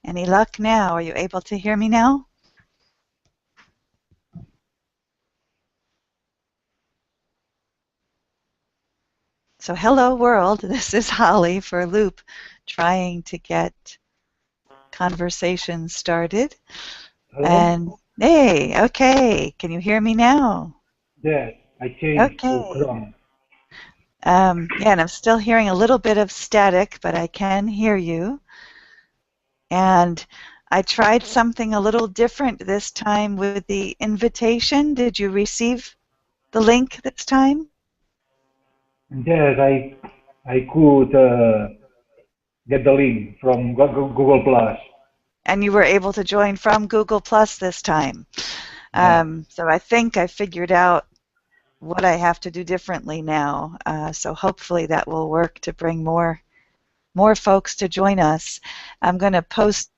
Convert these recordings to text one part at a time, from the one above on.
Any luck now? Are you able to hear me now? So hello world, this is Holly for Loop, trying to get conversation started. Hello? And hey, okay, can you hear me now? Yes, I changed to Okay. Chrome. Yeah, and I'm still hearing a little bit of static, but I can hear you. And I tried something a little different this time with the invitation. Did you receive the link this time? Yes, I could get the link from Google Plus. And you were able to join from Google Plus this time. Yeah. So I think I figured out what I have to do differently now. So hopefully that will work to bring more folks to join us. I'm going to post.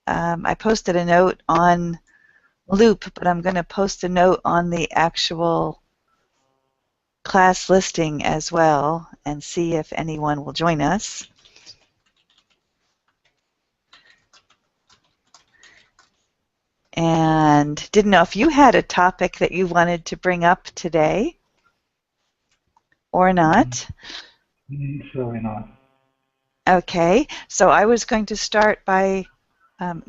I posted a note on Loop, but I'm going to post a note on the actual class listing as well and see if anyone will join us. And didn't know if you had a topic that you wanted to bring up today or not. Sorry, not. Okay, so I was going to start by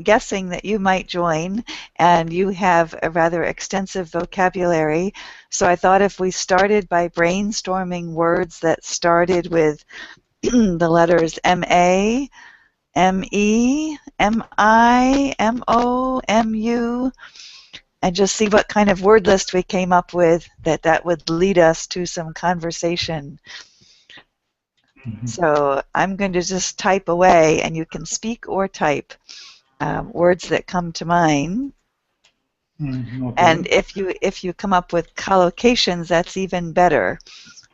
guessing that you might join, and you have a rather extensive vocabulary. So I thought if we started by brainstorming words that started with the letters M-A, M-E, M-I, M-O, M-U, and just see what kind of word list we came up with that would lead us to some conversation. So I'm going to just type away, and you can speak or type words that come to mind. Okay. And if you come up with collocations, that's even better.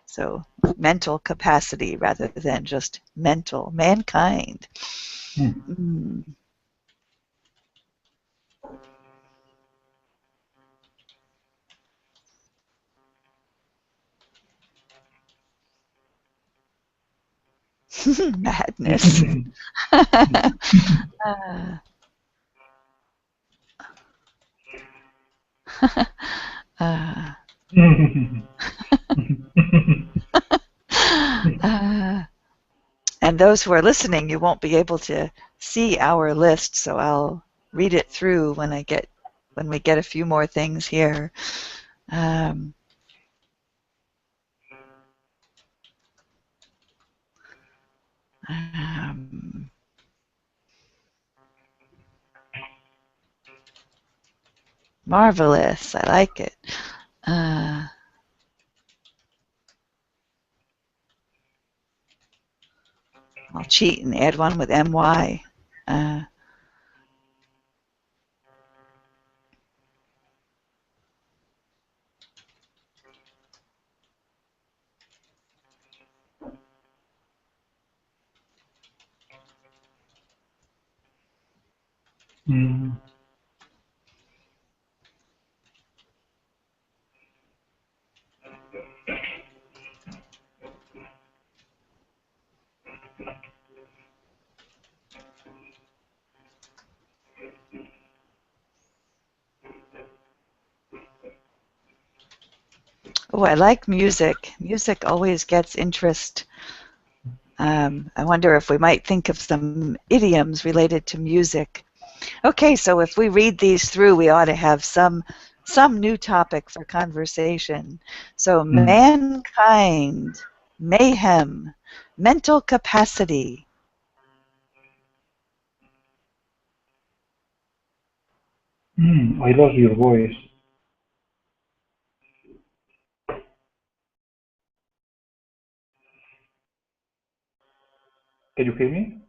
So mental capacity rather than just mental, mankind. Madness. And those who are listening, you won't be able to see our list, so I'll read it through when we get a few more things here. Marvelous. I like it. I'll cheat and add one with MY. Oh, I like music. Music always gets interest. I wonder if we might think of some idioms related to music. Okay, so if we read these through, we ought to have some new topic for conversation. So mankind, mayhem, mental capacity. I lost your voice. Can you hear me?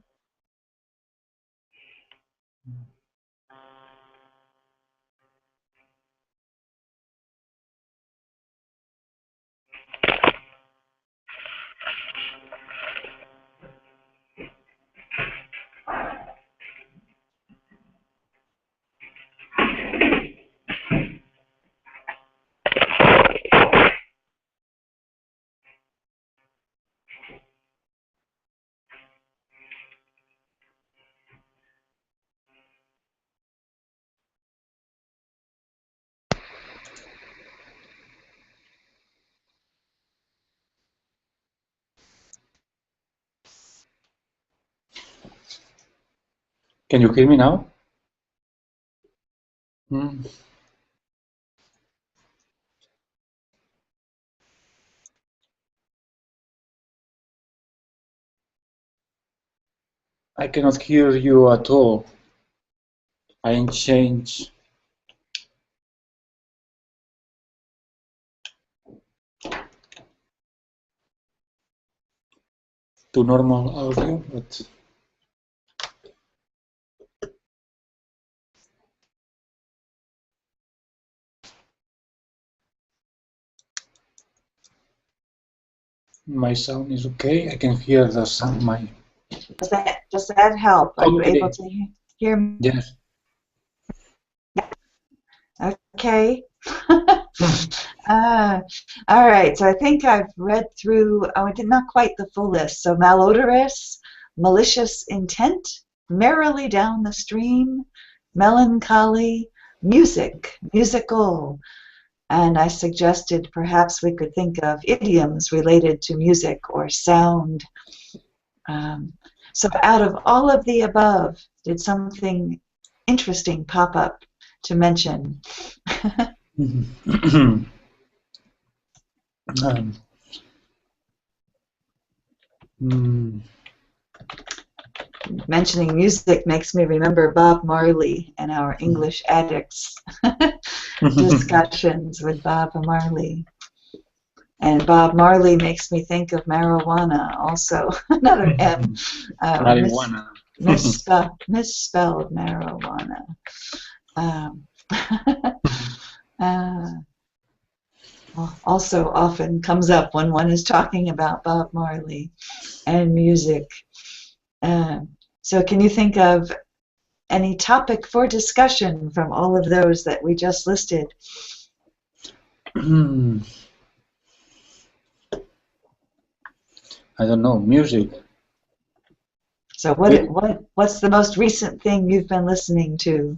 Can you hear me now? Mm. I cannot hear you at all. I changed to normal audio, but my sound is okay. I can hear the sound. My Does that help? Are you able okay. to hear me? Yes. Okay. All right, so I think I've read through, oh, I did not quite the full list. So malodorous, malicious intent, merrily down the stream, melancholy, music, musical. And I suggested perhaps we could think of idioms related to music or sound. So out of all of the above, did something interesting pop up to mention? um, mm, Mentioning music makes me remember Bob Marley and our English addicts discussions with Bob Marley. And Bob Marley makes me think of marijuana also. Another M. marijuana. Misspelled marijuana. Also often comes up when one is talking about Bob Marley and music. So can you think of any topic for discussion from all of those that we just listed? I don't know, music. So what's the most recent thing you've been listening to?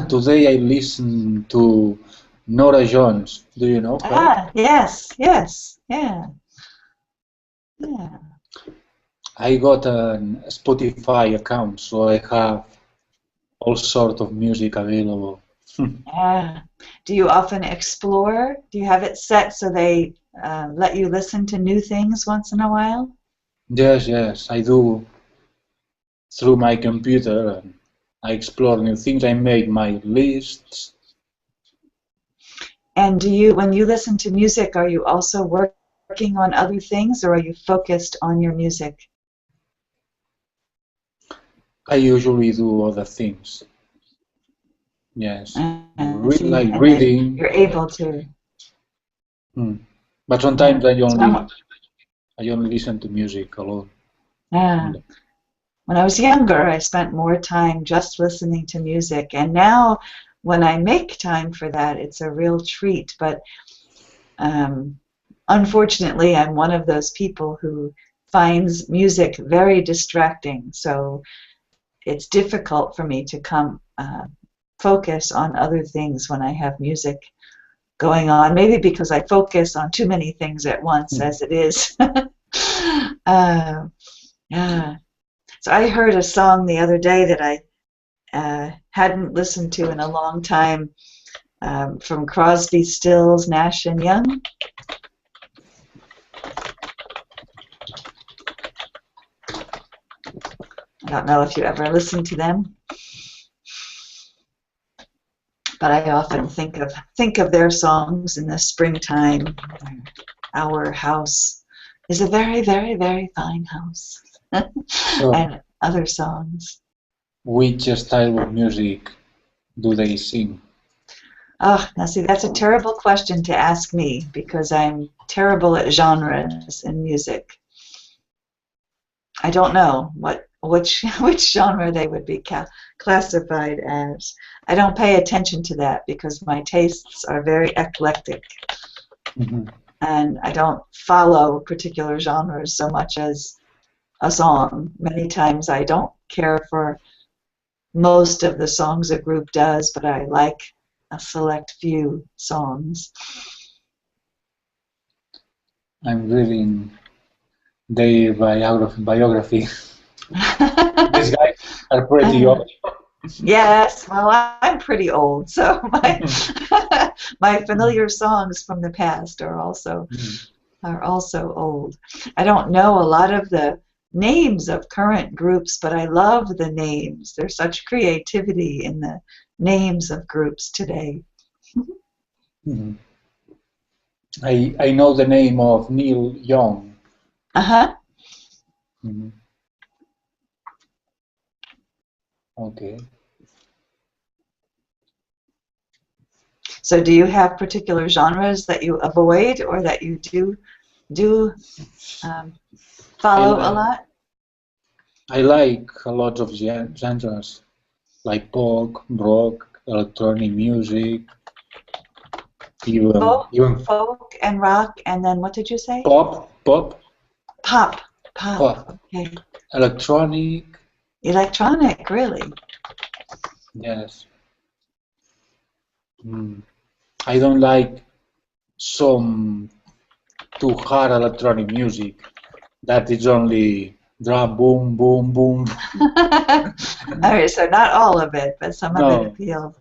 Today I listened to Nora Jones. Do you know her? Yes, yeah. I got a Spotify account, so I have all sort of music available. Do you often explore? Do you have it set so they let you listen to new things once in a while? Yes, I do through my computer. And I explore new things. I make my lists. And when you listen to music, are you also working on other things, or are you focused on your music? I usually do other things. Yes, like And then reading. you're able to. But sometimes I only listen to music alone. When I was younger, I spent more time just listening to music, and now when I make time for that, it's a real treat. But unfortunately, I'm one of those people who finds music very distracting, so it's difficult for me to focus on other things when I have music going on, maybe because I focus on too many things at once as it is. So I heard a song the other day that I hadn't listened to in a long time, from Crosby, Stills, Nash and Young. I don't know if you ever listened to them, but I often think of their songs in the springtime. Our house is a very, very, very fine house. And other songs. Which style of music do they sing? Oh, now see, that's a terrible question to ask me because I'm terrible at genres in music. I don't know which genre they would be classified as. I don't pay attention to that because my tastes are very eclectic. And I don't follow particular genres so much as a song. Many times I don't care for most of the songs a group does, but I like a select few songs. I'm reading their biography. This guy, are pretty old. Yes, well, I'm pretty old, so my familiar songs from the past are also old. I don't know a lot of the names of current groups, but I love the names. There's such creativity in the names of groups today. Mhm. I know the name of Neil Young. Uh-huh. Mhm. Okay. So do you have particular genres that you avoid or that you do follow a lot? I like a lot of genres like pop, rock, electronic music, even Folk and rock, and then what did you say? pop, Pop. Okay. electronic. Electronic, really? Yes. I don't like some too hard electronic music. That is only drum, boom, boom, boom. All right, so not all of it, but some of it No. appeals.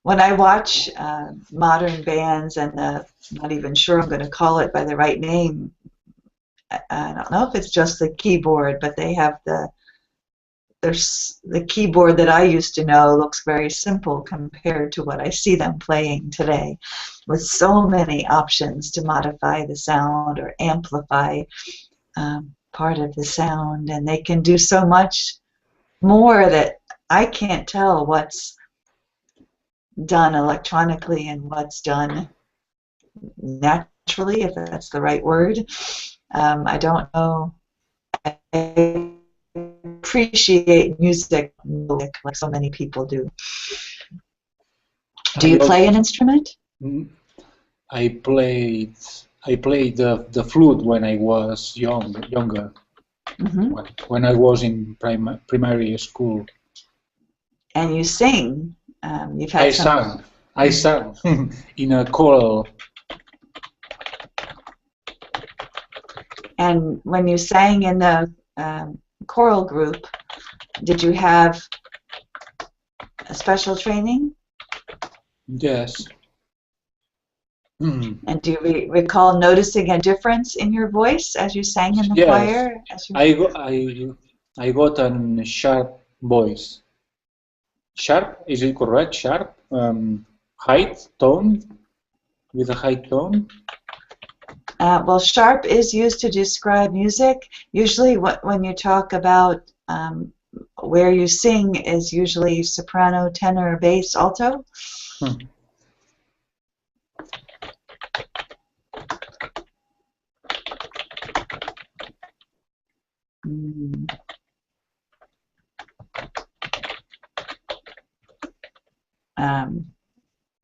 When I watch modern bands, and I'm not even sure I'm going to call it by the right name. I don't know if it's just the keyboard, but they have the keyboard that I used to know looks very simple compared to what I see them playing today, with so many options to modify the sound or amplify part of the sound, and they can do so much more that I can't tell what's done electronically and what's done naturally, if that's the right word. I don't know. I appreciate music like so many people do. Do you play an instrument? I played the flute when I was younger. Mm-hmm. When I was in primary school. And you sing. You've had I sang in a choral. And when you sang in the choral group, did you have a special training? Yes. And do you recall noticing a difference in your voice as you sang in the choir? I got a sharp voice. Sharp, is it correct? Sharp, height, tone, with a high tone. Well, sharp is used to describe music. Usually, when you talk about where you sing, is usually soprano, tenor, bass, alto.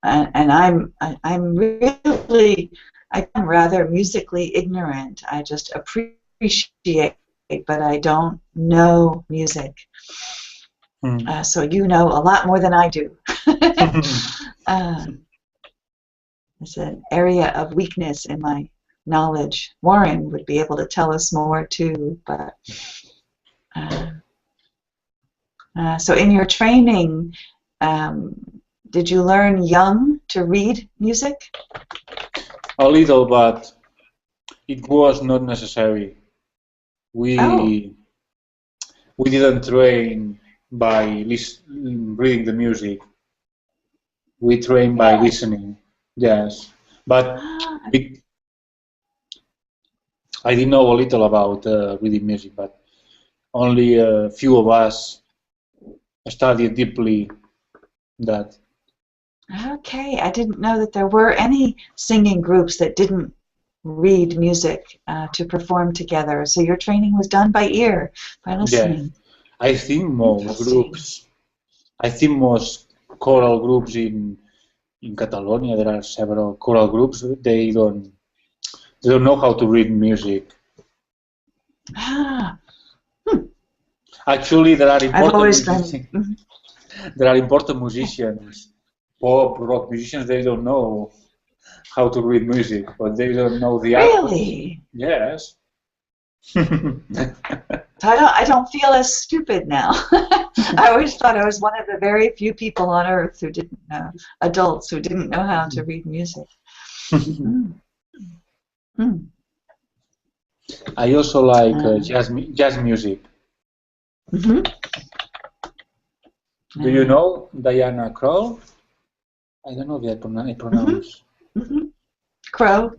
And I'm rather musically ignorant. I just appreciate, but I don't know music. So you know a lot more than I do. It's an area of weakness in my knowledge. Warren would be able to tell us more too. But so in your training, did you learn young to read music? A little, but it was not necessary. We didn't train by reading the music. We trained by listening. Yes, but I did know a little about reading music, but only a few of us studied deeply that. Okay, I didn't know that there were any singing groups that didn't read music to perform together. So your training was done by ear, by listening. Yeah. I think most choral groups in Catalonia, there are several choral groups. They don't know how to read music. Actually, there are important musicians, pop, rock musicians. They don't know how to read music, but they don't know the Really? Yes. So I don't feel as stupid now. I always thought I was one of the very few people on earth who didn't know, adults who didn't know how to read music. Mm. Mm. I also like jazz music. Mm-hmm. Do you know Diana Krall? I don't know if I pronounce. Mm-hmm. Crow.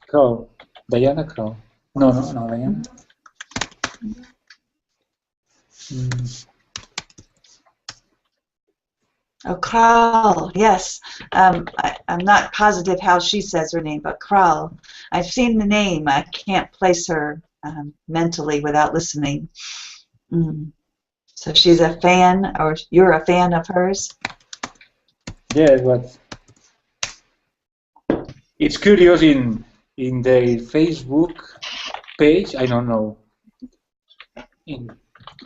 Krall. Diana Krall. No, Diana. Oh, Kral, yes. I'm not positive how she says her name, but Kral. I've seen the name. I can't place her mentally without listening. Mm. So she's a fan, or you're a fan of hers? Yes, but it's curious in their Facebook page. I don't know.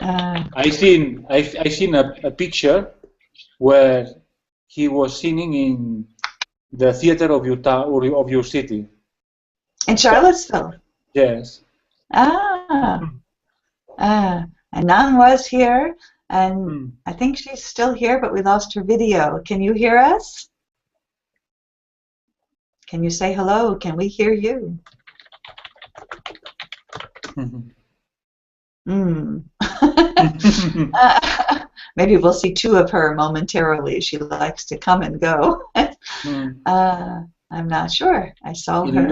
I seen a picture where he was singing in the theater of your town or of your city. In Charlottesville. Yes. And Nan was here, and I think she's still here, but we lost her video. Can you hear us? Can you say hello? Can we hear you? Maybe we'll see two of her momentarily. She likes to come and go. I'm not sure. I saw her.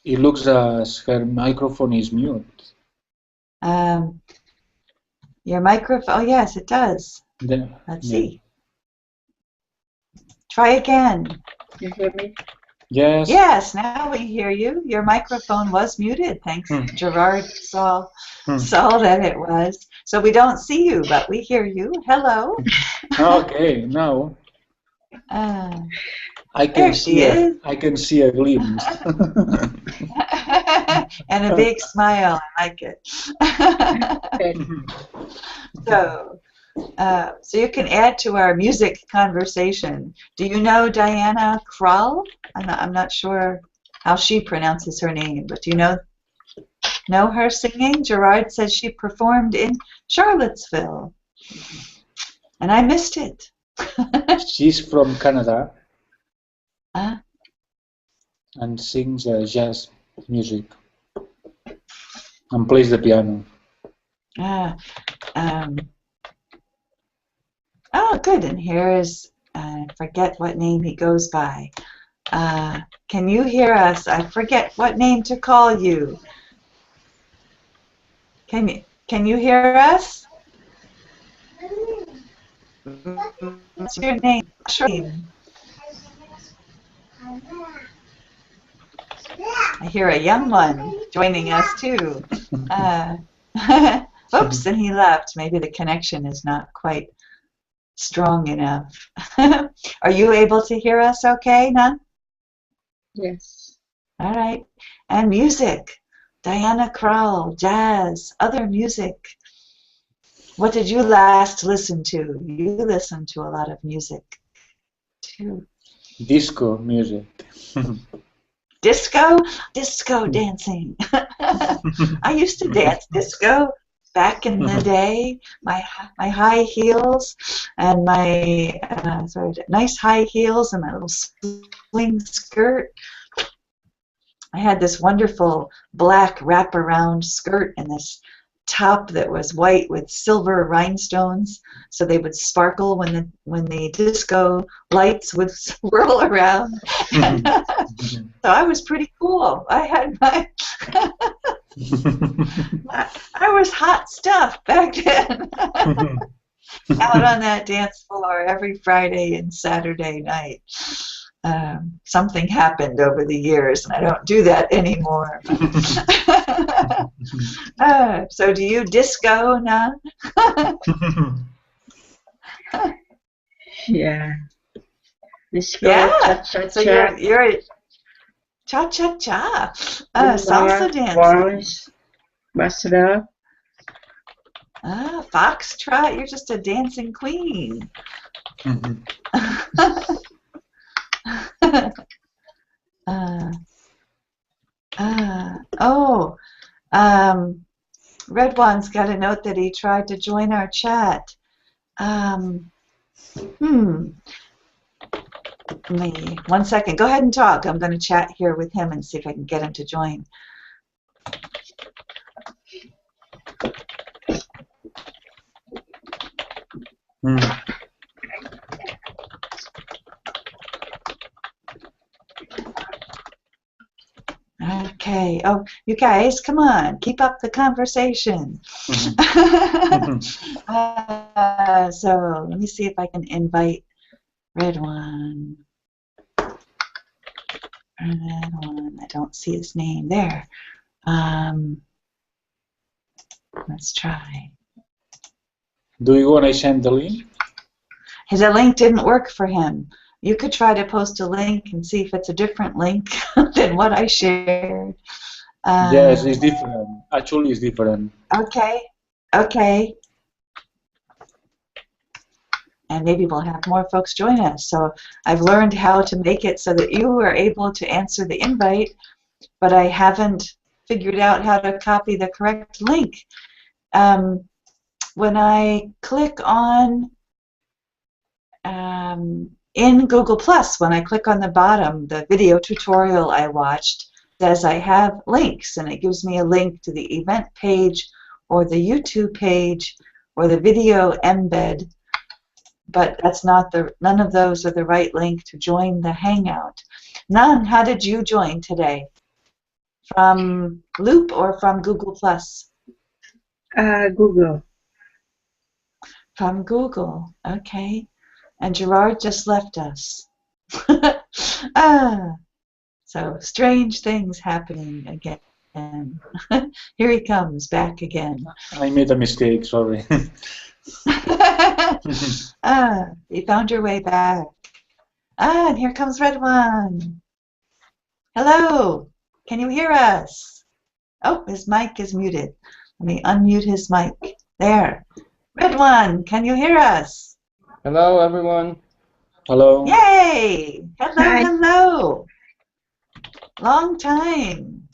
It looks as her microphone is mute. Your microphone, oh yes, it does. Let's see. Try again. You hear me? Yes. Yes, now we hear you. Your microphone was muted. Thanks. Gerard saw that it was. So we don't see you, but we hear you. Hello. Okay, now I can see a glimpse. And a big smile. I like it. So you can add to our music conversation. Do you know Diana Krall? I'm not sure how she pronounces her name, but do you know her singing? Gerard says she performed in Charlottesville, and I missed it. She's from Canada and sings jazz music and plays the piano. Oh, good. And here is, I forget what name he goes by. Can you hear us? I forget what name to call you. Can you hear us? What's your name? I hear a young one joining us too. Oops, and he left. Maybe the connection is not quite strong enough. Are you able to hear us okay, Nan? Yes. All right. And music. Diana Krall, jazz, other music. What did you last listen to? You listen to a lot of music, too. Disco music. Disco? Disco dancing. I used to dance disco back in the day. My high heels and my nice high heels and my little swing skirt. I had this wonderful black wraparound skirt and this top that was white with silver rhinestones, so they would sparkle when the disco lights would swirl around. So I was pretty cool. I had my I was hot stuff back then. Out on that dance floor every Friday and Saturday night. Something happened over the years, and I don't do that anymore. So do you disco now? Yeah. Disco, Yeah. cha-cha-cha. So you're a cha-cha-cha. Salsa dancer. Waltz, Barcelona. Foxtrot. You're just a dancing queen. Red Redwan's got a note that he tried to join our chat. Me. 1 second. Go ahead and talk. I'm going to chat here with him and see if I can get him to join. Okay. Oh, you guys, come on. Keep up the conversation. So let me see if I can invite Redwan. Redwan. I don't see his name there. Let's try. Do you want to send the link? The link didn't work for him. You could try to post a link and see if it's a different link than what I shared. Yes, it's different. Actually, it's different. Okay. Okay. And maybe we'll have more folks join us. So I've learned how to make it so that you are able to answer the invite, but I haven't figured out how to copy the correct link. When I click on in Google+, when I click on the bottom, the video tutorial I watched says I have links, and it gives me a link to the event page or the YouTube page or the video embed, but that's not none of those are the right link to join the Hangout. Nan, how did you join today? From Loop or from Google+? Google. From Google, okay. And Gerard just left us. So strange things happening again. Here he comes, back again. I made a mistake, sorry. You found your way back. And here comes Redwan. Hello, can you hear us? Oh, his mic is muted. Let me unmute his mic. There. Redwan, can you hear us? Hello, everyone. Hello. Yay! Hello, Hi. hello. Long time.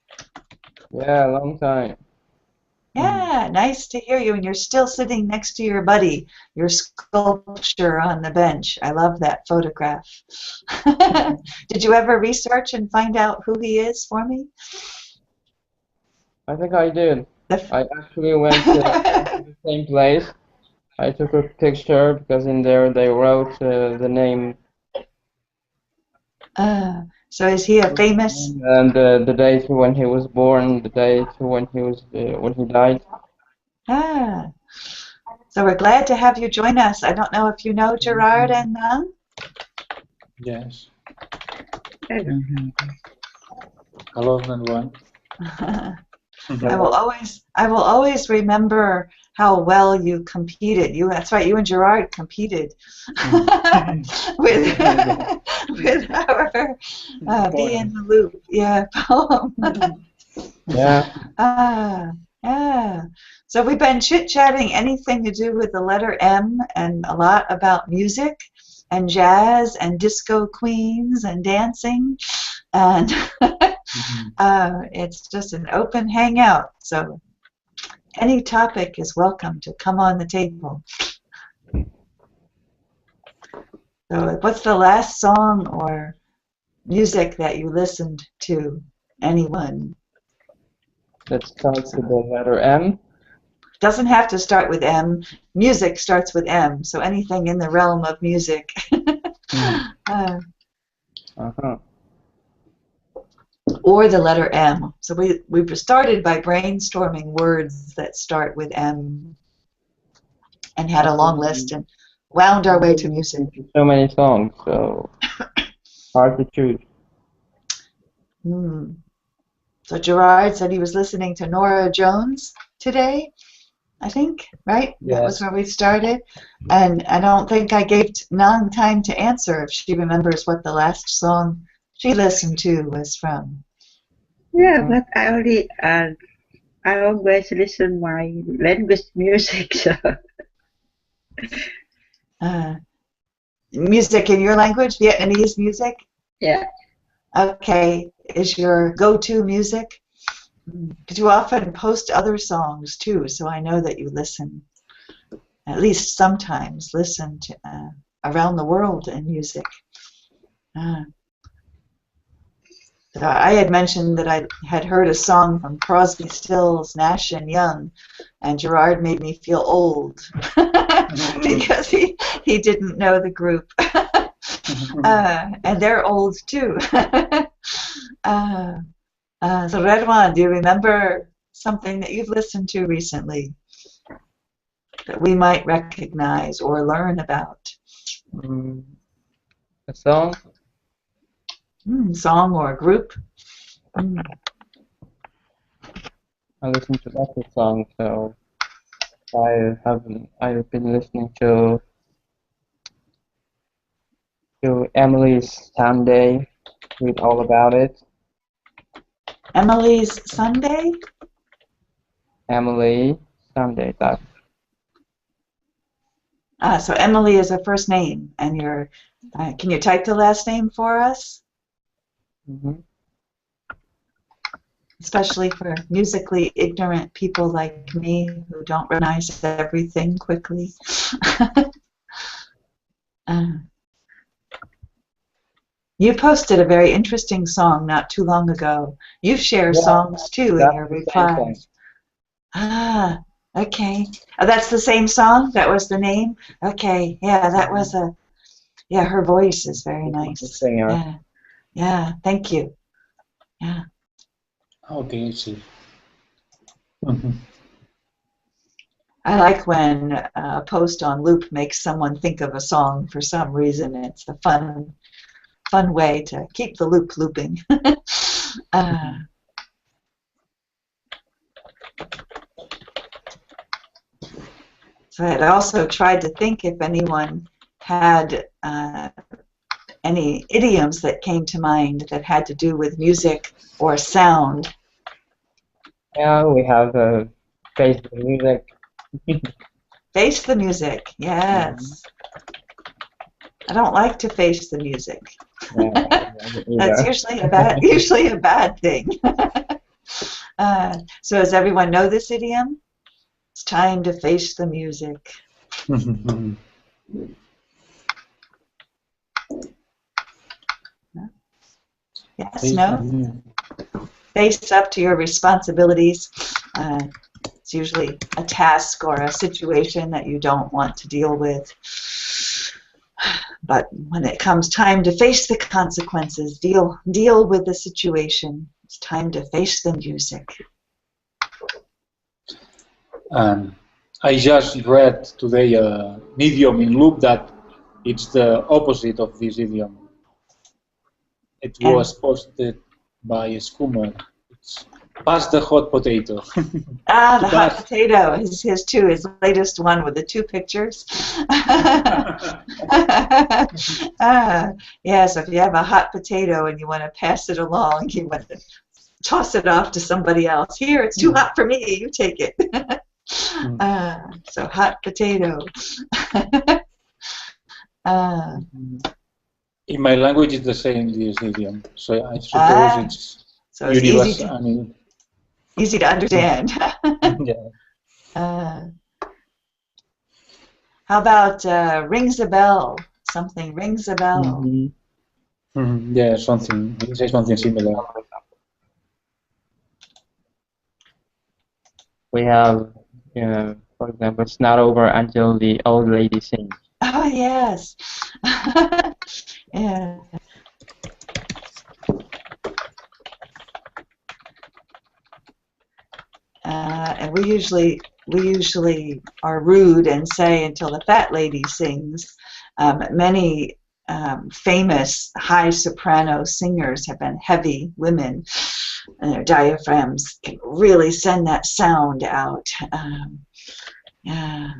Yeah, long time. Yeah, nice to hear you. And you're still sitting next to your buddy, your sculpture on the bench. I love that photograph. Did you ever research and find out who he is for me? I think I did. I actually went to the same place. I took a picture because in there they wrote the name. So is he a famous? And the date when he was born, the date when he died. So we're glad to have you join us. I don't know if you know Gerard and Nan. Yes. I don't know. Hello, everyone. I will always remember how well you competed. That's right, you and Gerard competed with our Be in the Loop, poem. Yeah. Yeah. So we've been chit-chatting anything to do with the letter M and a lot about music and jazz and disco queens and dancing. And it's just an open hangout. So any topic is welcome to come on the table. So what's the last song or music that you listened to? Anyone? That starts with the letter M. Doesn't have to start with M. Music starts with M, so anything in the realm of music. Or the letter M. So we started by brainstorming words that start with M and had a long list and wound our way to music. So many songs, so hard to choose. So Gerard said he was listening to Nora Jones today, I think, right? Yes. That was where we started. And I don't think I gave Nan time to answer if she remembers what the last song she listened to was from. Yeah, but I always listen my language music. So. Music in your language, Vietnamese music? Yeah. Okay. Is your go-to music? Because you often post other songs too, so I know that you listen, at least sometimes, listen to around the world in music. So I had mentioned that I had heard a song from Crosby, Stills, Nash and Young, and Gerard made me feel old because he didn't know the group. And they're old too. So Redwan, do you remember something that you've listened to recently that we might recognize or learn about? A song? Song or group? I listen to lots of songs, so I've been listening to Emily's Sunday, read all about it. Emily's Sunday? Emily Sunday. So Emily is a first name, and you're. Can you type the last name for us? Especially for musically ignorant people like me who don't recognize everything quickly. You posted a very interesting song not too long ago. You share songs too in your replies. Okay. Oh, that's the same song? That was the name? Okay, yeah, that was a... Yeah, her voice is very nice. Yeah, yeah, thank you. Yeah. Okay, I see. I like when a post on Loop makes someone think of a song for some reason. It's a fun way to keep the loop looping. So I also tried to think if anyone had any idioms that came to mind that had to do with music or sound. Yeah, we have face the music. Face the music, yes. I don't like to face the music. That's usually a bad thing. So does everyone know this idiom? It's time to face the music. Yes, no? Face up to your responsibilities. It's usually a task or a situation that you don't want to deal with. But when it comes time to face the consequences, deal with the situation, it's time to face the music. I just read today an idiom in Loop that it's the opposite of this idiom. It was posted by Scoomer. It's pass the hot potato. The hot potato is his too, his latest one with the 2 pictures. Yes, if you have a hot potato and you want to pass it along, you want to toss it off to somebody else. Here, it's too hot for me, you take it. So hot potato. In my language, it's the same, this idiom. So I suppose it's universal. Easy to understand. Yeah. How about rings a bell? Something rings a bell. Yeah, something. You say something similar. We have, for example, it's not over until the old lady sings. Oh, yes. Yeah. And we usually are rude and say until the fat lady sings. Many famous high soprano singers have been heavy women, and their diaphragms can really send that sound out. Yeah.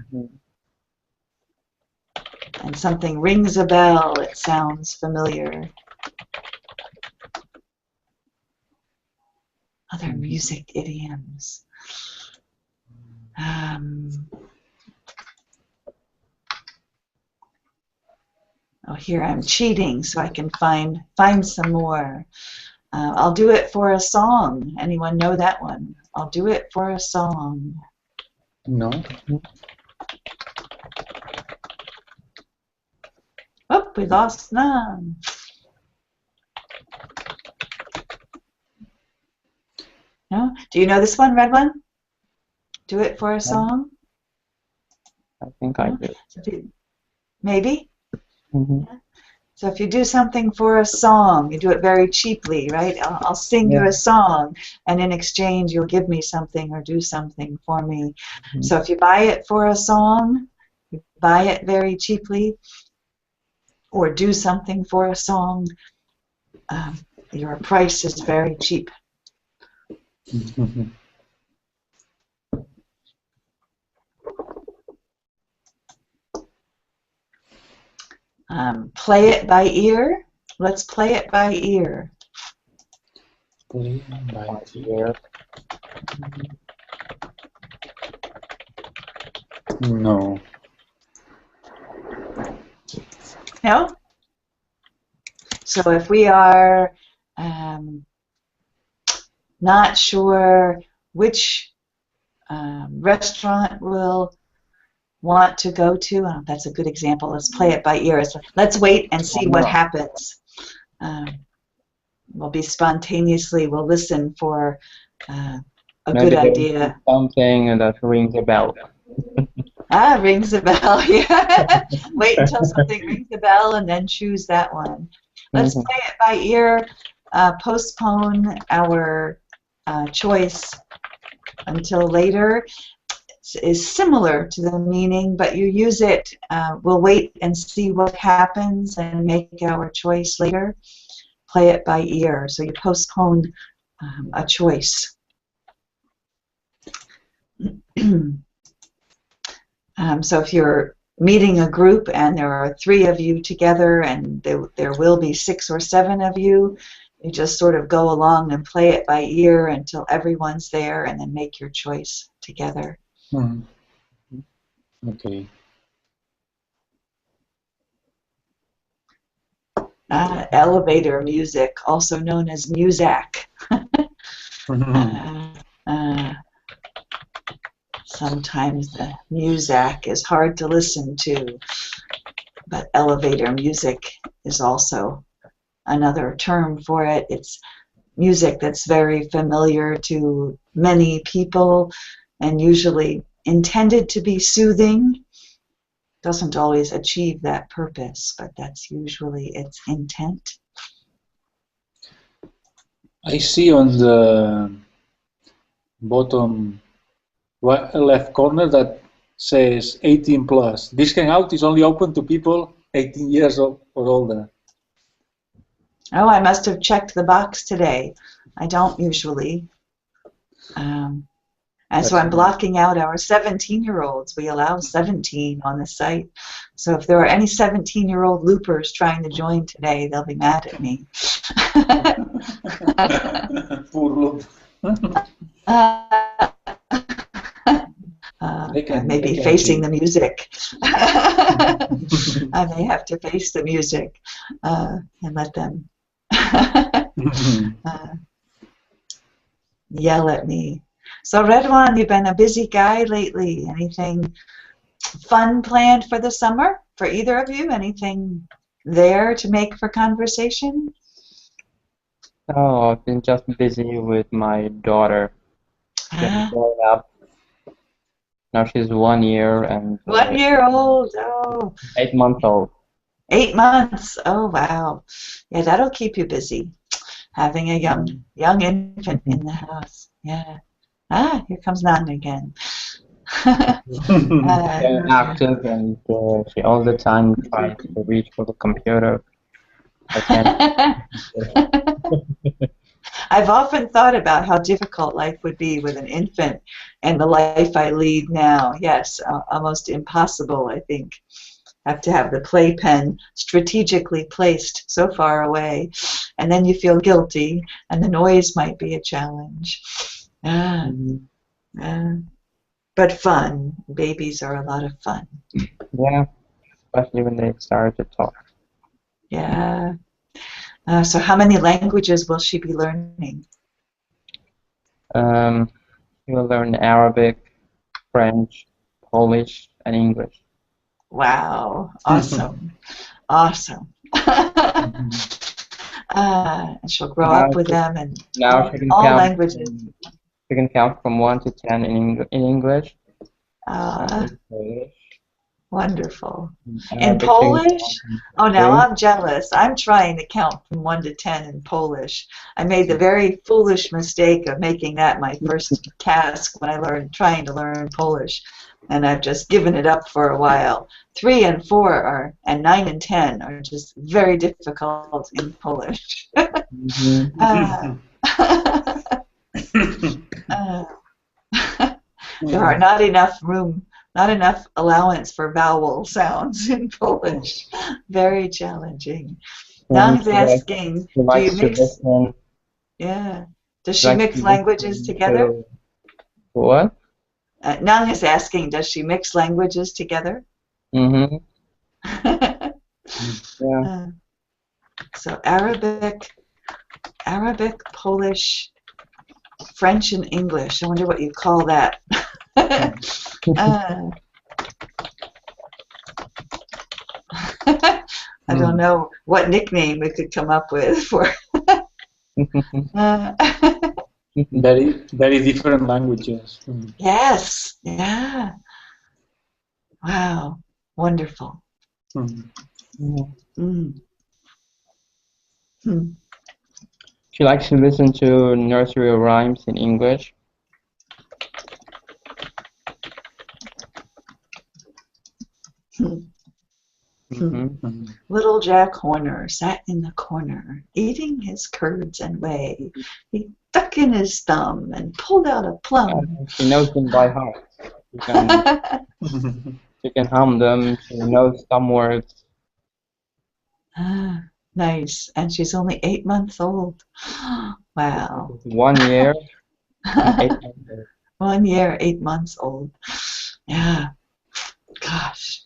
And something rings a bell, it sounds familiar. Other music idioms. Oh, here I'm cheating so I can find some more. I'll do it for a song. Anyone know that one? I'll do it for a song. No. Oh, we lost none. No? Do you know this one, red one? Do it for a song? I think I do. Maybe? Mm-hmm. So if you do something for a song, you do it very cheaply, right? I'll sing you a song, and in exchange you'll give me something or do something for me. Mm-hmm. So if you buy it for a song, you buy it very cheaply, or do something for a song, your price is very cheap. Play it by ear. Let's play it by ear. Play by ear. No. No? So if we are not sure which restaurant we'll want to go to, that's a good example. Let's play it by ear. Let's wait and see what happens. We'll be spontaneously, we'll listen for a good idea. Something that rings a bell. Rings a bell, yeah. Wait until something rings a bell and then choose that one. Let's play it by ear, postpone our choice until later. Is similar to the meaning, but you use it, we'll wait and see what happens and make our choice later. Play it by ear, so you postpone a choice. So if you're meeting a group and there are 3 of you together and there will be 6 or 7 of you, you just sort of go along and play it by ear until everyone's there and then make your choice together. Okay. Elevator music, also known as Muzak. Sometimes the Muzak is hard to listen to, but elevator music is also another term for it. It's music that's very familiar to many people and usually intended to be soothing. Doesn't always achieve that purpose, but that's usually its intent. I see on the bottom right, left corner that says 18 plus. This Hangout is only open to people 18 years old or older. Oh, I must have checked the box today. I don't usually. And so I'm blocking out our 17-year-olds. We allow 17 on the site. So if there are any 17-year-old loopers trying to join today, they'll be mad at me. Poor loop. I may be facing the music. I may have to face the music and let them yell at me. So Redwan, you've been a busy guy lately. Anything fun planned for the summer for either of you? Anything there to make for conversation? Oh, I've been just busy with my daughter. She's growing up. Now she's 1 year and 1 year old. Oh. 8 months old. 8 months. Oh wow. Yeah, that'll keep you busy. Having a young infant in the house. Yeah. Here comes Nan again. Active and she all the time tries to reach for the computer. I can't. I've often thought about how difficult life would be with an infant and the life I lead now. Yes, almost impossible, I think. Have to have the playpen strategically placed so far away, and then you feel guilty, and the noise might be a challenge. But fun. Babies are a lot of fun. Yeah, especially when they start to talk. Yeah. So how many languages will she be learning? You will learn Arabic, French, Polish, and English. Wow, awesome, awesome. And she'll grow up with them and Now she can all count. languages. She can count from 1 to 10 in English. In Polish. Wonderful. In Arabic, Polish? Oh, now three. I'm jealous. I'm trying to count from 1 to 10 in Polish. I made the very foolish mistake of making that my first task when I trying to learn Polish, and I've just given it up for a while. 3 and 4 and 9 and 10 are just very difficult in Polish. There are not enough allowance for vowel sounds in Polish. Very challenging. Now he's asking, do you mix? Yeah. Does she mix languages together? What? Now he's asking, does she mix languages together? Yeah. So Arabic, Polish, French, and English. I wonder what you call that. I don't know what nickname we could come up with for. Very, very different languages. Yes. Yeah. Wow. Wonderful. She likes to listen to nursery rhymes in English. Little Jack Horner sat in the corner, eating his curds and whey. He stuck in his thumb and pulled out a plum. She knows them by heart. She can hum them. She knows some words. Nice. And she's only 8 months old. Wow. 1 year, 8 months. 1 year, 8 months old. Yeah. Gosh.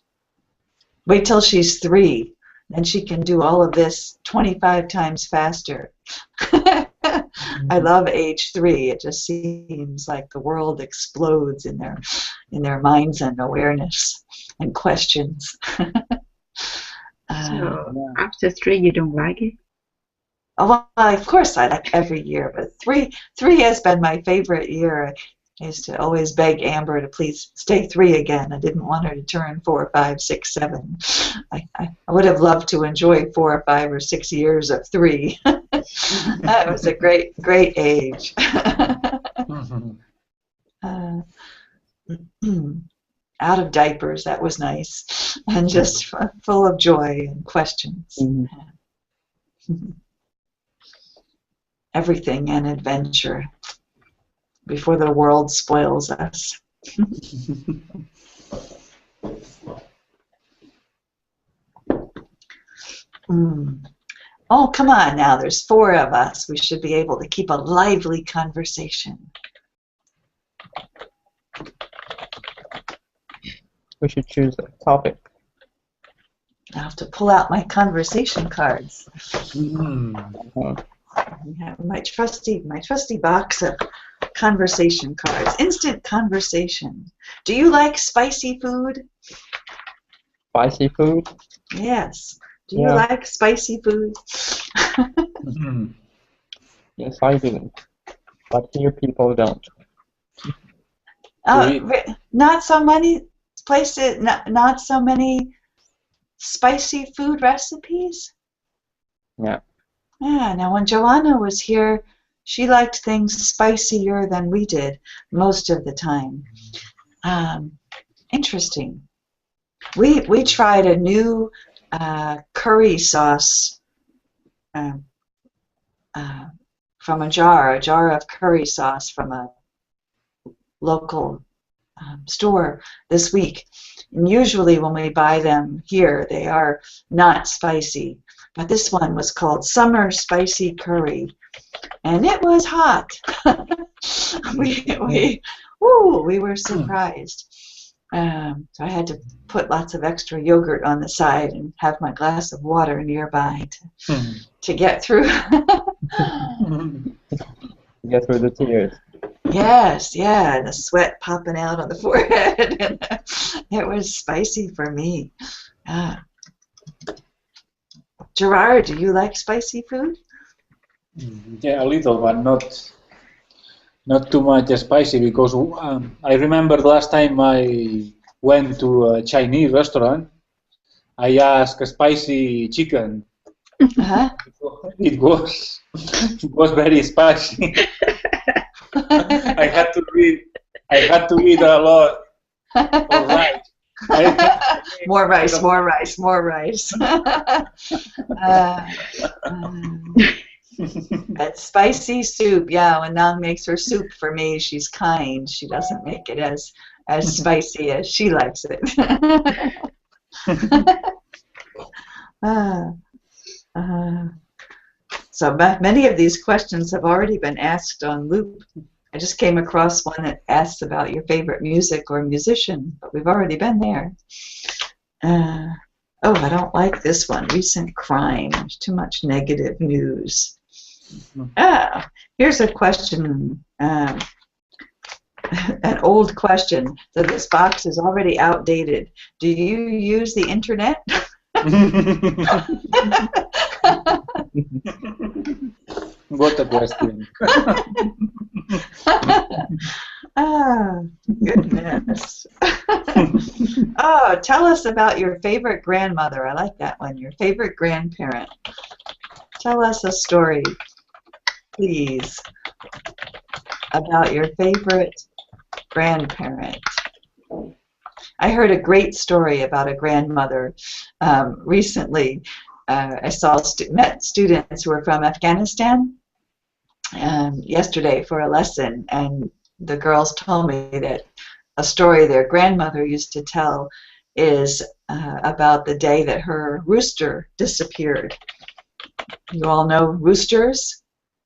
Wait till she's 3. Then she can do all of this 25 times faster. I love age 3. It just seems like the world explodes in their minds and awareness and questions. So after 3, you don't like it? Oh, well, of course I like every year, but three has been my favorite year. I used to always beg Amber to please stay 3 again. I didn't want her to turn 4, 5, 6, 7. I would have loved to enjoy 4, 5, or 6 years of 3. That was a great age. Out of diapers, that was nice, and just full of joy and questions. Everything and adventure before the world spoils us. Oh, come on now, there's 4 of us. We should be able to keep a lively conversation. We should choose a topic. I have to pull out my conversation cards. I have my trusty box of conversation cards. Instant conversation. Do you like spicy food? Spicy food? Yes. Do you like spicy food? Yes, I do. But here people don't. Not so many places. Not so many spicy food recipes. Yeah. Yeah. Now, when Joanna was here, she liked things spicier than we did most of the time. Interesting. We tried a new curry sauce from a jar of curry sauce from a local store this week. And usually when we buy them here, they are not spicy. But this one was called Summer Spicy Curry. And it was hot. we were surprised. So I had to put lots of extra yogurt on the side and have my glass of water nearby to get through. Get through the tears. Yes, yeah, and the sweat popping out on the forehead. It was spicy for me. Gerard, do you like spicy food? Yeah, a little, but not too much spicy, because I remember the last time I went to a Chinese restaurant, I asked spicy chicken. Uh-huh. It was very spicy. I had to eat a lot of rice. More rice, more rice, more rice. That spicy soup, yeah, when Nang makes her soup for me, she's kind. She doesn't make it as spicy as she likes it. So many of these questions have already been asked on Loop. I just came across one that asks about your favorite music or musician, but we've already been there. Oh, I don't like this one. Recent crime. There's too much negative news. Here's a question, an old question. So this box is already outdated. Do you use the internet? What a question. Goodness. Oh, tell us about your favorite grandmother. I like that one. Your favorite grandparent. Tell us a story, please, about your favorite grandparent. I heard a great story about a grandmother recently. I met students who were from Afghanistan yesterday for a lesson, and the girls told me that a story their grandmother used to tell is about the day that her rooster disappeared. You all know roosters?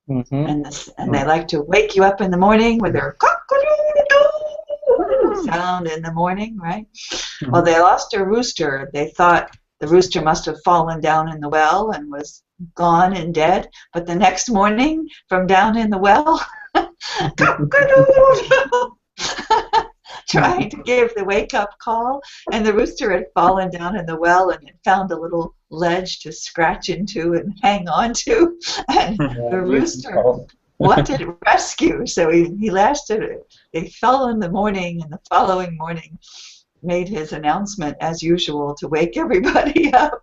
Mm-hmm. And they like to wake you up in the morning with their cock-a-doodle-doo sound in the morning, right? Mm-hmm. Well, they lost their rooster. They thought the rooster must have fallen down in the well and was gone and dead. But the next morning, from down in the well, cock-a-doodle-doo, trying to give the wake-up call, and the rooster had fallen down in the well and had found a little ledge to scratch into and hang on to, and the rooster wanted rescue, so he lasted it. They fell in the morning, and the following morning made his announcement as usual to wake everybody up.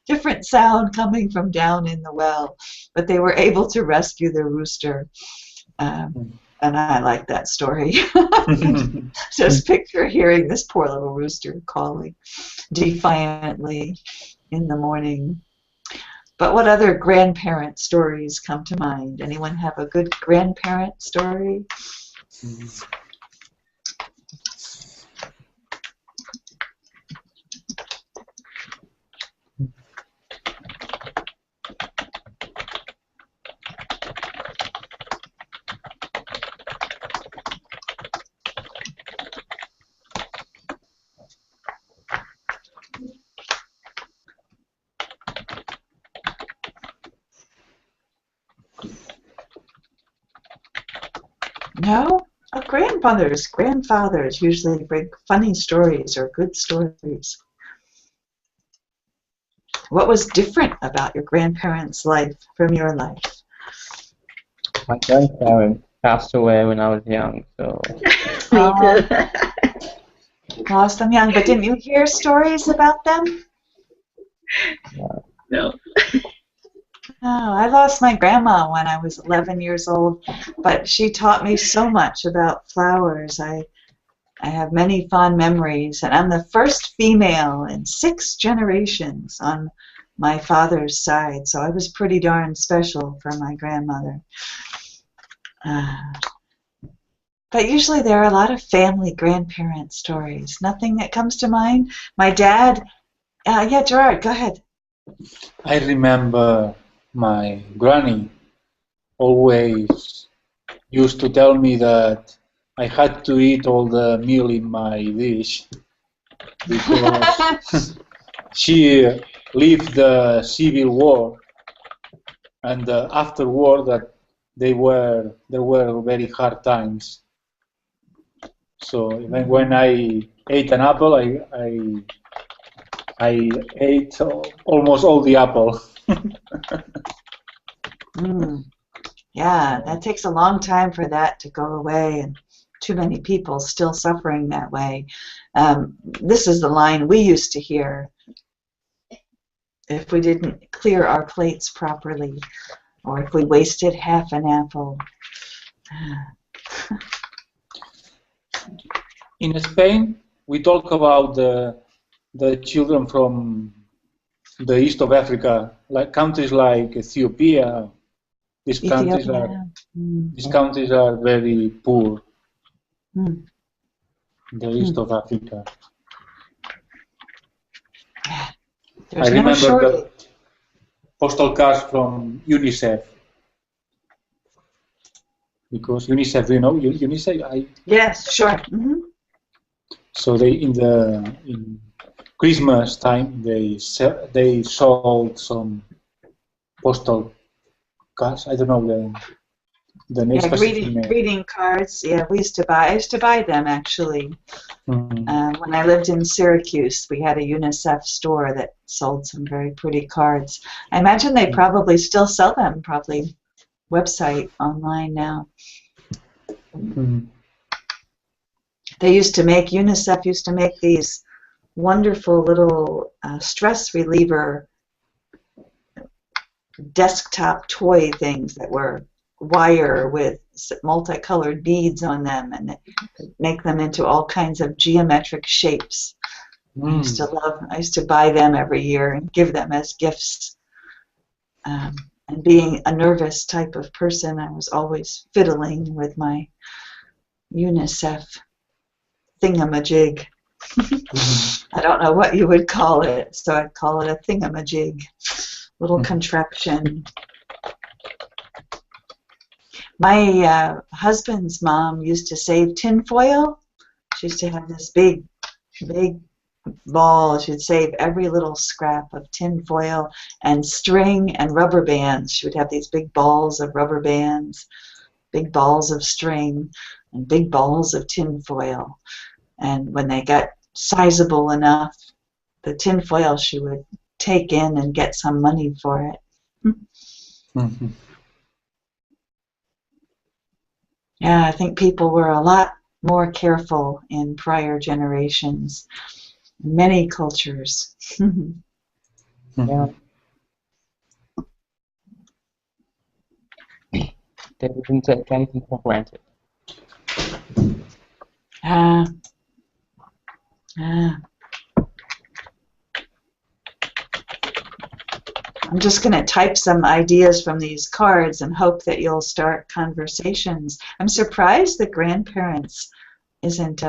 Different sound coming from down in the well, but they were able to rescue the rooster. And I like that story. Just picture hearing this poor little rooster calling defiantly in the morning. But what other grandparent stories come to mind? Anyone have a good grandparent story? No? Oh, grandfathers usually bring funny stories or good stories. What was different about your grandparents' life from your life? My grandparents passed away when I was young, so... Me too. Lost them young, but didn't you hear stories about them? No. Oh, I lost my grandma when I was 11 years old, but she taught me so much about flowers. I have many fond memories, and I'm the first female in 6 generations on my father's side, so I was pretty darn special for my grandmother. But usually there are a lot of family grandparent stories. Nothing that comes to mind? My dad, yeah, Gerard, go ahead. I remember my granny always used to tell me that I had to eat all the meal in my dish because she lived the civil war, and after war that there were very hard times. So even when I ate an apple, I ate almost all the apple. Yeah, that takes a long time for that to go away, and too many people still suffering that way. This is the line we used to hear if we didn't clear our plates properly, or if we wasted half an apple. In Spain, we talk about the children from the east of Africa, like countries like Ethiopia. These countries are very poor. The east of Africa. There's I remember no the postal cards from UNICEF. Because UNICEF, you know, UNICEF. Yes, sure. So they in Christmas time they sold some postal cards. I don't know the name. Yeah, greeting cards. Yeah, I used to buy them actually. When I lived in Syracuse, we had a UNICEF store that sold some very pretty cards. I imagine they probably still sell them, probably website online now. UNICEF used to make these wonderful little stress reliever desktop toy things that were wire with multicolored beads on them, and make them into all kinds of geometric shapes. I used to buy them every year and give them as gifts. And being a nervous type of person, I was always fiddling with my UNICEF thingamajig. I don't know what you would call it, so I'd call it a thingamajig, little contraption. My husband's mom used to save tinfoil. She used to have this big ball. She'd save every little scrap of tinfoil and string and rubber bands. She would have these big balls of rubber bands, big balls of string, and big balls of tinfoil. And when they got sizable enough, the tinfoil she would take in and get some money for it. Yeah, I think people were a lot more careful in prior generations, many cultures. Yeah. They didn't take anything for granted. I'm just going to type some ideas from these cards and hope that you'll start conversations. I'm surprised that grandparents isn't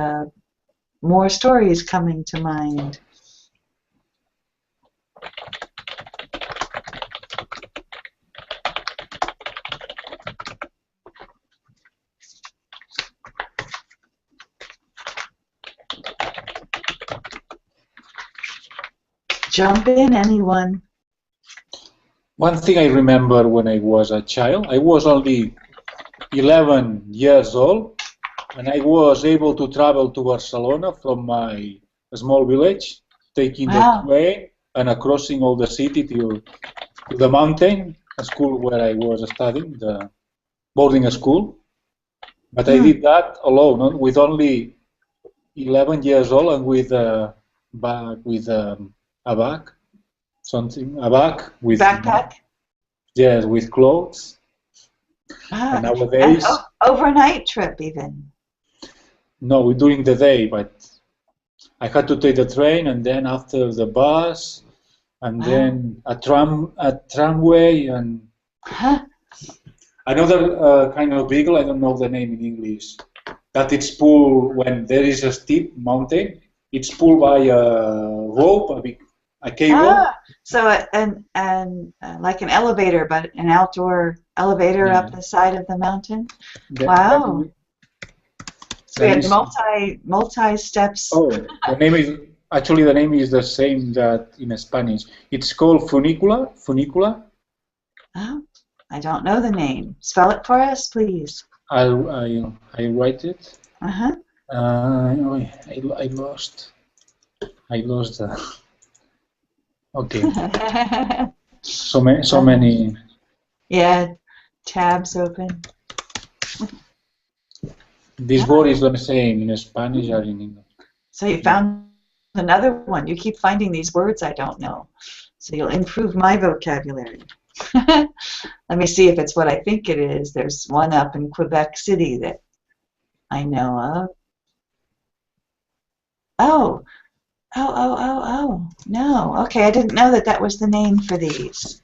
more stories coming to mind. Jump in, anyone. One thing I remember when I was a child, I was only 11 years old, and I was able to travel to Barcelona from my small village, taking the train and crossing all the city to the mountain, a school where I was studying, the boarding school. But I did that alone, with only 11 years old, and with a bag with a bag with backpack. Yes, with clothes. And nowadays, an overnight trip even. No, during the day, but I had to take the train, and then after the bus, and then a tramway, and another kind of vehicle. I don't know the name in English. That it's pulled when there is a steep mountain. It's pulled by a rope, a cable. So like an elevator, but an outdoor elevator up the side of the mountain. Wow. So we have multi steps. Oh, the name is actually the name is the same that in Spanish. It's called funicular. Funicular. Oh, I don't know the name. Spell it for us, please. I write it. Uh-huh. I lost the. Okay. So many. Yeah, tabs open. This word is the same in Spanish or in English. So you found another one. You keep finding these words I don't know. So you'll improve my vocabulary. Let me see if it's what I think it is. There's one up in Quebec City that I know of. Oh. No. Okay, I didn't know that was the name for these.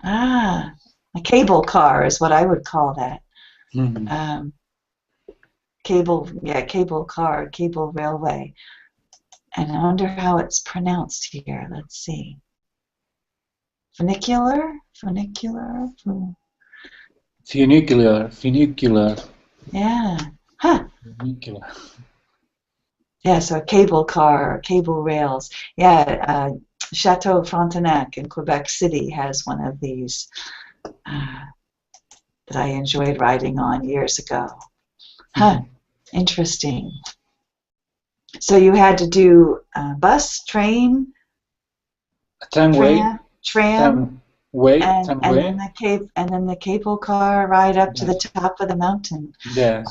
Ah, a cable car is what I would call that. Mm-hmm. Cable car, cable railway. And I wonder how it's pronounced here. Let's see. Funicular? Funicular? Funicular. Yeah. Huh. Funicular. Yeah, so a cable car, cable rails. Yeah, Chateau Frontenac in Quebec City has one of these that I enjoyed riding on years ago. Huh. Interesting. So you had to do bus, train, Tramway. tram, and then the cable car ride up to the top of the mountain. Yes.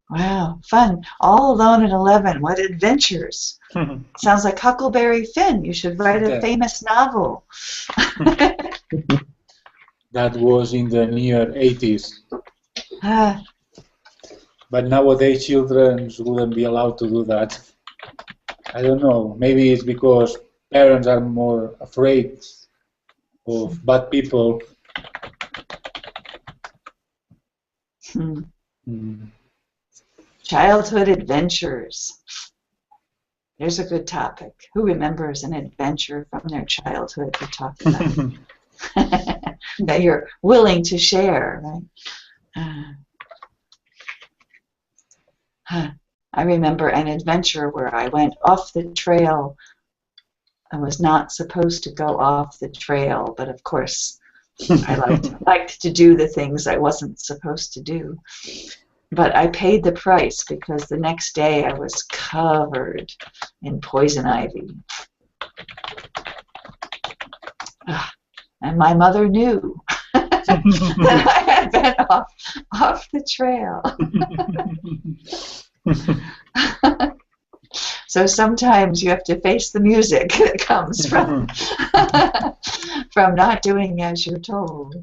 Wow, fun. All Alone at 11. What adventures. Sounds like Huckleberry Finn. You should write a famous novel. That was in the near 80s. But nowadays children wouldn't be allowed to do that. I don't know. Maybe it's because parents are more afraid of bad people. Childhood adventures. There's a good topic. Who remembers an adventure from their childhood to talk about? That you're willing to share, right? I remember an adventure where I went off the trail. I was not supposed to go off the trail, but of course I liked to do the things I wasn't supposed to do. But I paid the price because the next day I was covered in poison ivy. And my mother knew that I had been off the trail. So sometimes you have to face the music that comes from from not doing as you're told.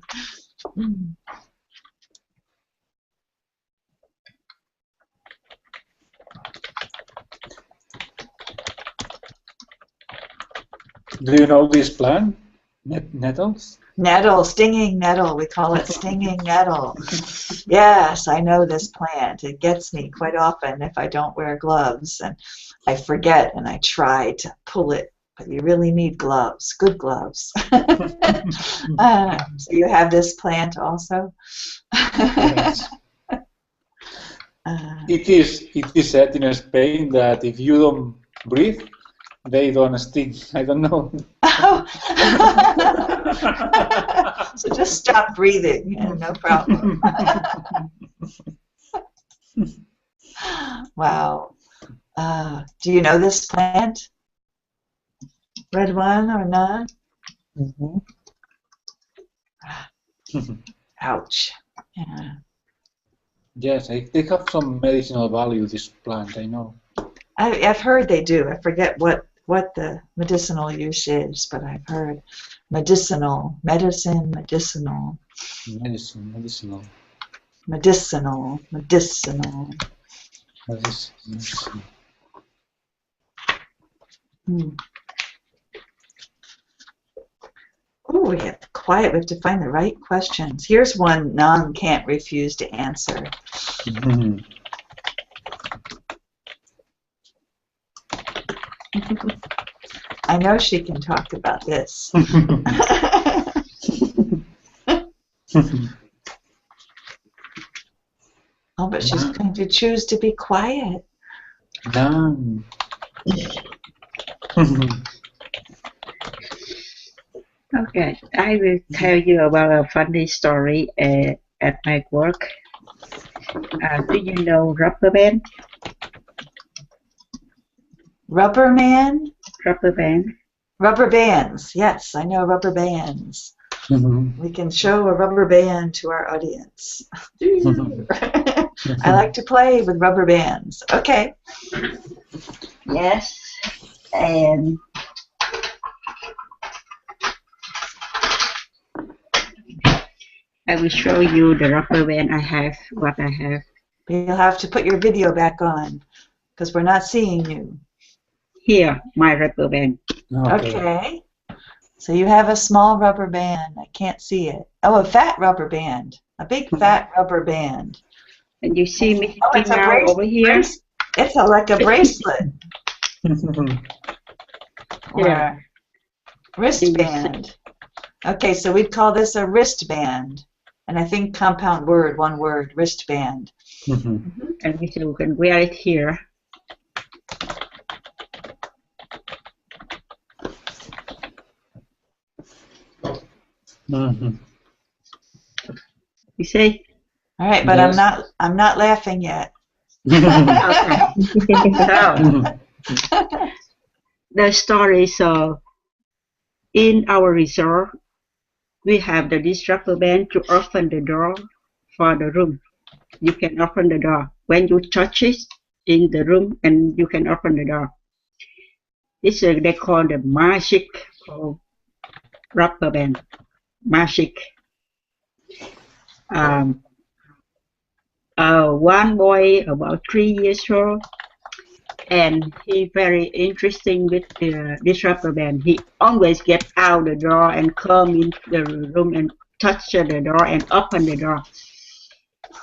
Do you know this plant? Nettles? Nettle, stinging nettle. We call it stinging nettle. Yes, I know this plant. It gets me quite often if I don't wear gloves, and I forget and I try to pull it, but you really need gloves, good gloves. So you have this plant also? Yes. It is said in Spain that if you don't breathe, they don't sting. I don't know. So just stop breathing and no problem. Wow. Do you know this plant? Red one or none? Ouch. Yeah. Yes, they have some medicinal value, this plant, I know. I've heard they do. I forget what the medicinal use is, but I've heard medicinal. Oh, we have to quiet. We have to find the right questions. Here's one Nan can't refuse to answer. I know she can talk about this. Oh but she's going to choose to be quiet. No. Okay, I will tell you about a funny story at my work. Do you know rubber band? Rubber man? Rubber band. Rubber bands. Yes, I know rubber bands. We can show a rubber band to our audience. I like to play with rubber bands. Okay. Yes, and I will show you the rubber band I have, what I have. You'll have to put your video back on because we're not seeing you. Here, my rubber band. Okay. So you have a small rubber band. I can't see it. Oh, a fat rubber band. A big fat rubber band. And you see me it's a now over here? It's like a bracelet. Yeah. Or wristband. Okay, so we'd call this a wristband. And I think compound word, one word, wristband. And you can wear it here. You see? All right, but Yes. I'm not laughing yet. Okay. So, the story, so in our resort, we have this rubber band to open the door for the room. You can open the door. When you touch it in the room, and you can open the door. This is they call the magic rubber band. Magic. One boy about 3 years old, and he very interesting with this rubber band. He always get out the door and come in the room and touch the door and open the door.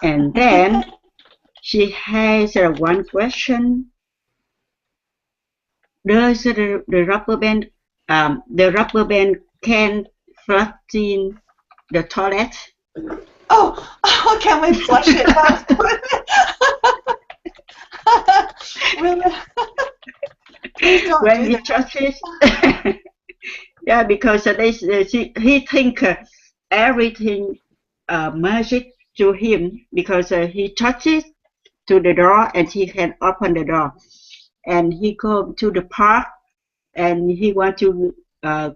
And then she has one question. Does the rubber band can flush in the toilet? Oh, can we flush it down the toilet? Please don't When do he that. touches, yeah, because he think everything magic to him because he touches to the door and he can open the door, and he go to the park and he want to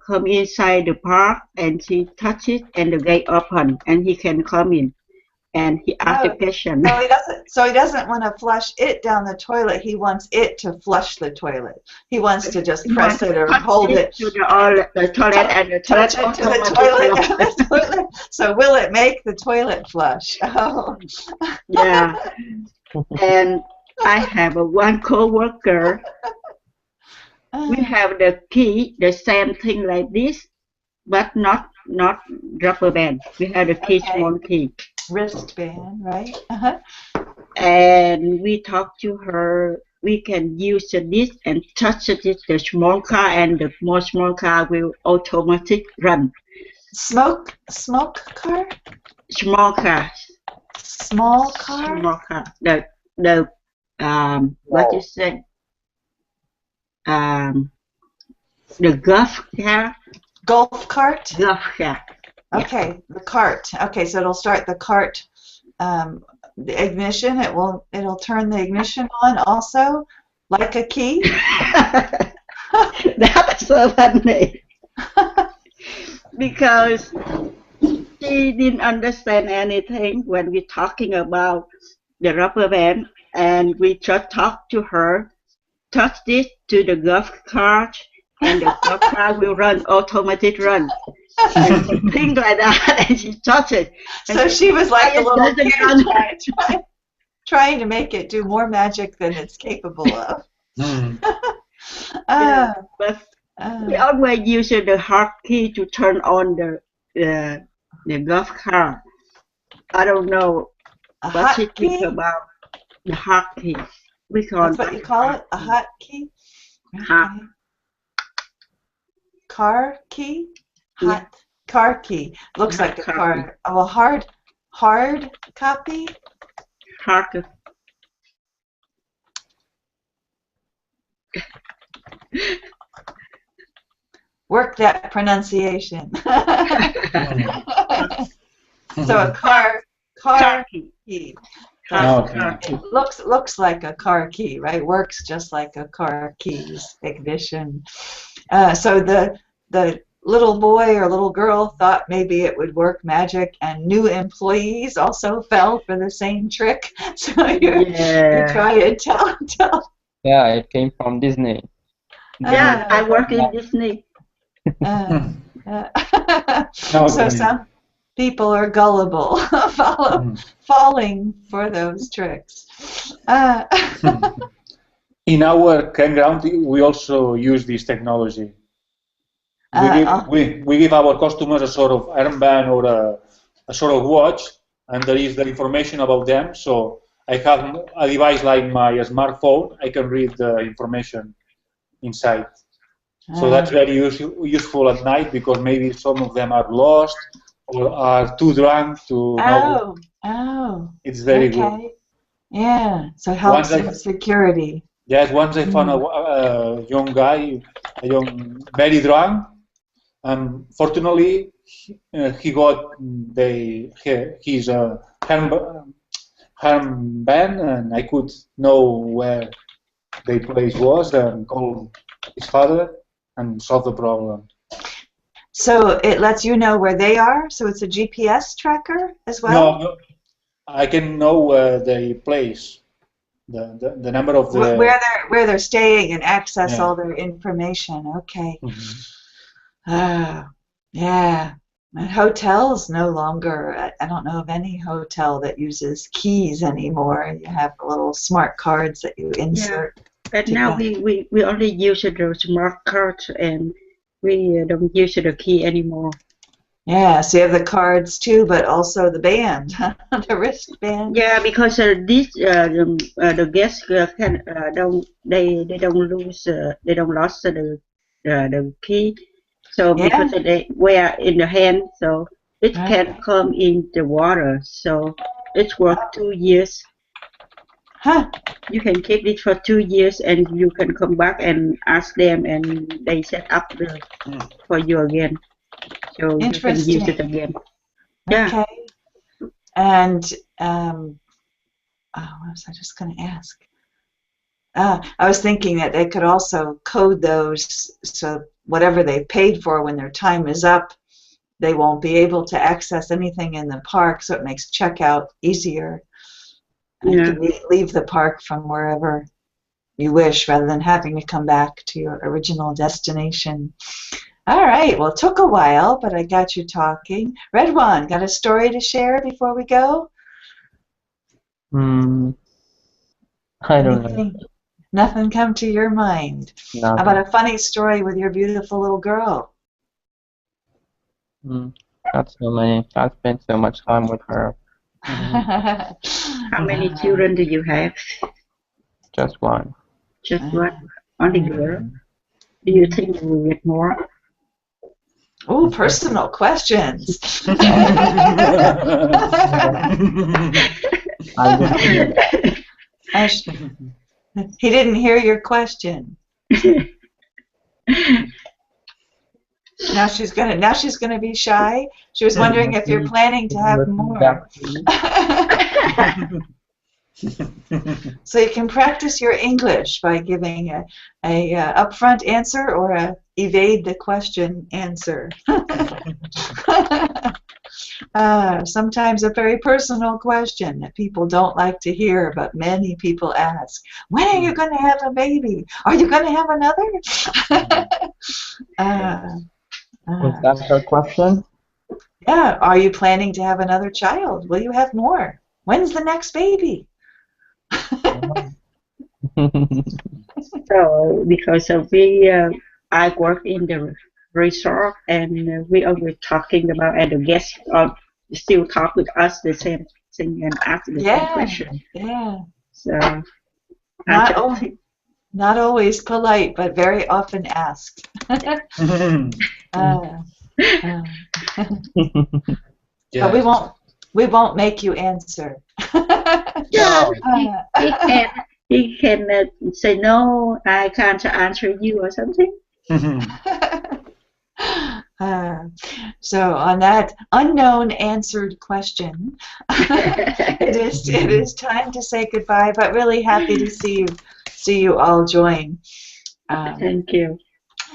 come inside the park and he touch it and the gate open and he can come in, and he asked the question. No, he doesn't. So he doesn't want to flush it down the toilet. He wants it to flush the toilet. He wants to just press it or hold it to the toilet and the touch toilet it to the toilet and the toilet. So will it make the toilet flush? Oh. Yeah. And I have one co-worker. We have the key, the same thing like this, but not rubber band. We have the key, Okay. small key. Wristband, right? And we talk to her. We can use this and touch it, the small car, and the more small car will automatic run. Smoke car? Small car. Small car? Small car. What you say? The golf car. Golf cart? Golf car. Okay, the cart. Okay, so it'll start the cart, the ignition. It'll turn the ignition on also, like a key. That's so funny. Because she didn't understand anything when we're talking about the rubber band, and we just talked to her, touch this to the golf cart, and the golf cart will run, automatic run. And she think like that, and she touched it. And So she was like a little doesn't kid run. trying to make it do more magic than it's capable of. Yeah, but we always use the hard key to turn on the golf cart. I don't know a what hot she think key? about the hard key. We call That's what you call it? A hot key? Hot. Okay. Car key? Yeah. Hot car key. Looks Hot like a copy. car. Oh, a hard copy? Parker. Work that pronunciation. So a car key. Okay. It looks like a car key, right? Works just like a car keys ignition. So the little boy or little girl thought maybe it would work magic, and new employees also fell for the same trick. So you try and tell. Yeah, it came from Disney. Yeah, I work in Disney. So some people are gullible, falling for those tricks. In our campground, we also use this technology. We give our customers a sort of armband or a sort of watch, and there is the information about them. So I have a device like my smartphone. I can read the information inside. So that's very useful at night, because maybe some of them are lost or are too drunk to know. It's very good. Yeah, so it helps in security. Yes, once I found a young guy, very drunk. Fortunately, he got his armband, and I could know where the place was and call his father and solve the problem. So it lets you know where they are? So it's a GPS tracker as well? No, I can know the place, the number of the... Where they're staying and access all their information. Okay. Yeah. And hotels no longer, I don't know of any hotel that uses keys anymore. You have little smart cards that you insert. Yeah. But now we only use the smart cards, and we don't use the key anymore. Yeah, so you have the cards too, but also the band, the wristband. Yeah, because the guests can don't lose they don't lost the key. So because they wear in the hand, so it can come in the water. So it's worth 2 years. You can keep it for 2 years, and you can come back and ask them, and they set up for you again. So you can use it again. Yeah. Okay. And what was I just going to ask? I was thinking that they could also code those, so whatever they paid for when their time is up, they won't be able to access anything in the park, so it makes checkout easier. And you can leave the park from wherever you wish, rather than having to come back to your original destination. All right, well, it took a while, but I got you talking. Red One, got a story to share before we go? I don't know. Nothing come to your mind? Nothing. How about a funny story with your beautiful little girl? Not so many. I spent so much time with her. How many children do you have? Just one. Just one? Only girl? Do you think you will get more? Oh, personal questions. He didn't hear your question. Now she's gonna be shy. She was wondering if you're planning to have more. So you can practice your English by giving a upfront answer or a evade the question answer. Sometimes a very personal question that people don't like to hear, but many people ask, when are you going to have a baby? Are you going to have another? Was that her question? Yeah, are you planning to have another child? Will you have more? When's the next baby? So because I work in the resort, and we always talking about, and the guests still talk with us the same thing and ask the same question. Yeah. So not always polite, but very often asked. But We won't make you answer. Yeah, Uh, he can say no. I can't answer you or something. So on that unknown answered question, it is time to say goodbye. But really happy to see you all join. Thank you.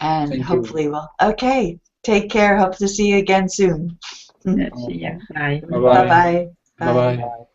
And Thank you. hopefully we'll. Okay, take care. Hope to see you again soon. See ya. Bye. Bye-bye. Bye-bye. Bye-bye.